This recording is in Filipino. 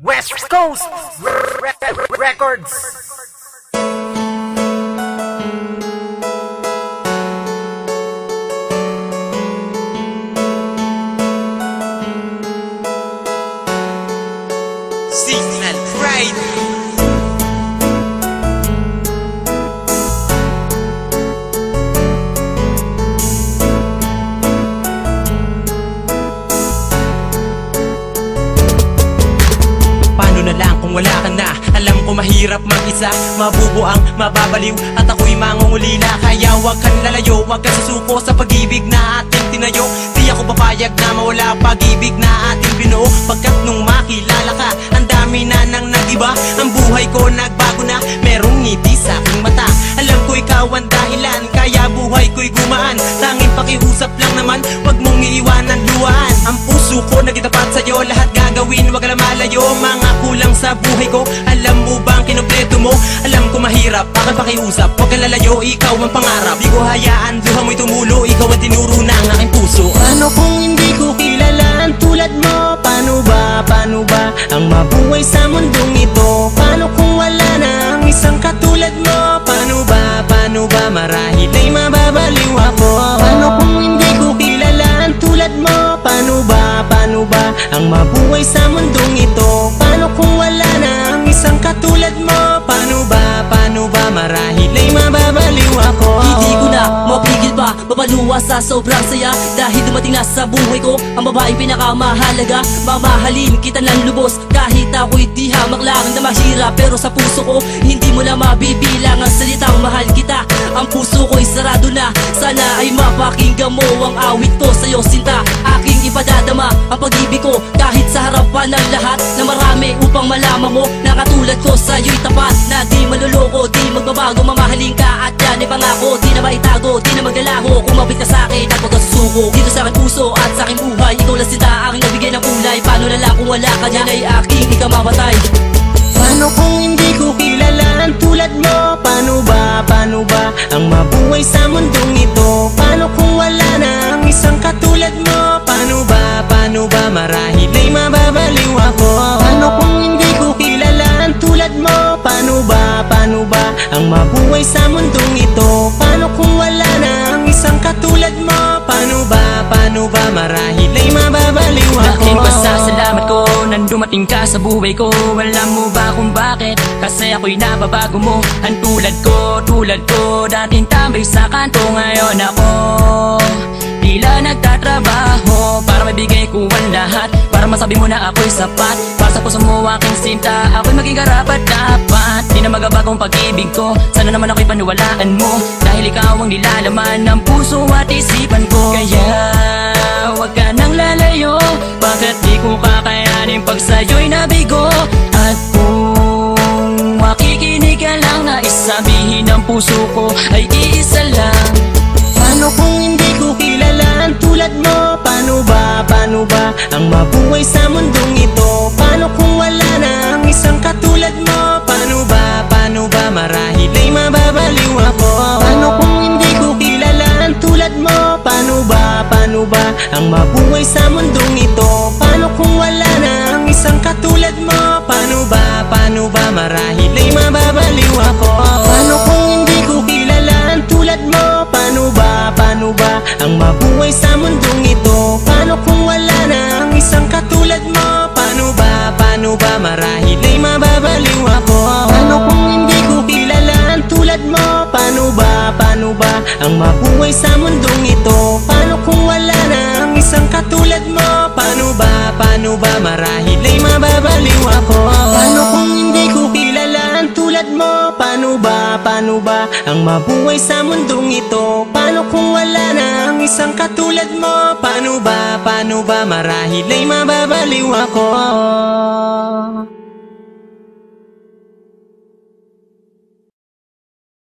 West Coast Records. Signal Pride. Paano na lang kung wala ka na? Alam ko mahirap mag-isa, mabubuang, mababaliw at ako'y mangungulila. Kaya wag kang lalayo, wag kang susuko sa pag-ibig na ating tinayo. Di ako papayag na mawala pag-ibig na ating binuo. Pagkat nung makilala ka, ang dami na nang nag-iba. Ang buhay ko nagbago na, merong ngiti sa aking mata. Alam ko ikaw ang dahilan, kaya buhay ko'y gumaan. Tanging pakiusap lang naman, wag mong iiwanan luwaan. Ang puso ko nagitapat sa'yo, lahat gagawin, wag lang malayo. Mga kulang sa buhay ko, alam mo bang kinumpleto mo? Alam ko mahirap, aking pakiusap, wag kang lalayo, ikaw ang pangarap. Di ko hayaan, luha mo'y tumulo, ikaw ang tinuro ng aking puso. Paano kung hindi ko kilala ang tulad mo? Paano ba ang mabuhay sa mundong ito? Paano kung wala na ang isang katulad mo? Paano ba marahil ay mababaliw ako? Paano kung hindi ko kilala ang tulad mo? Paano ba ang mabuhay sa mundong ito? Paano kung wala na ang isang katulad mo? Paano ba marahil ay mababaliw ako? Hindi ko na mapigil pa, mapaluwa sa sobrang saya. Dahil dumating na sa buhay ko ang babaeng pinakamahalaga. Mamahalin kita ng lubos, kahit ako'y di hamak lang na mahirap. Pero sa puso ko, hindi mo na mabibilang ang salitang mahal kita. Ang puso ko'y sarado na, sana ay mapakinggan mo ang awit ko sa'yo sinta. Aking ipadadama ang pag-ibig ko kahit sa harapan ng lahat na marami, upang malaman mo na katulad ko sa'yo'y tapat. Na di maluloko, di magbabago, mamahalin ka at yan ay pangako. Di na maitago, di na maglalaho, kumapit ka sa'kin at huwag kang susuko. Dito sa aking puso at sa aking buhay, ikaw lang sinta, aking nabigay ng kulay. Paano na lang kung wala ka dyan ay aking ikamamatay. Paano kung hindi ko kilala ang tulad mo? Paano ba ang mabuhay sa mundong ito? Paano kung wala na ang isang katulad mo? Paano ba marahil ay mababaliw ako? Paano kung hindi ko kilala ang tulad mo? Paano ba ang mabuhay sa mundong ito? Paano kung wala na ang isang katulad mo? Paano ba marahil ay mababaliw ako? Laking pasasalamat ko nang dumating ka sa buhay ko. Alam mo ba kung bakit? Kasi ako'y nababago mo. Ang tulad ko dating tambay sa kanto. Ngayon ako tila nagtatrabaho para mabigay ko ang lahat, para masabi mo na ako'y sapat. Para sa puso mo aking sinta, ako'y maging karapat dapat. Di na magabagong pag-ibig ko, sana naman ako'y paniwalaan mo. Dahil ikaw ang nilalaman ng puso at isipan ko. Kaya huwag ka nang lalayo, bakit di ko kakayanin pag sa'yo'y nabigo? At kung makikinig ka lang, nais sabihin ng puso ko ay iisa lang. Paano kung hindi ko kilala ang tulad mo? Paano ba ang mabuhay sa mundong ito? Paano kung wala na ang isang katulad mo? Paano ba marahil ay mababaliw ako? Paano kung hindi ko kilala ang tulad mo? Paano ba ang mabuhay sa mundong ito? Paano kung wala na ang isang katulad mo? Paano ba marahil ay mababaliw ako? Paano kung hindi ko kilala ang tulad mo? Paano ba ang mabuhay sa mundong ito? Paano kung wala na ang isang katulad mo? Paano ba marahil ay mababaliw ako? Paano kung hindi ko kilala ang tulad mo? Paano ba ang mabuhay sa mundong ito? Paano kung wala na ang isang katulad mo? Paano ba marahil ay mababaliw ako? Paano kung hindi ko kilala ang tulad mo? Paano ba ang mabuhay sa mundong ito? Paano kung wala na ang isang katulad mo? Paano ba marahil ay mababaliw ako?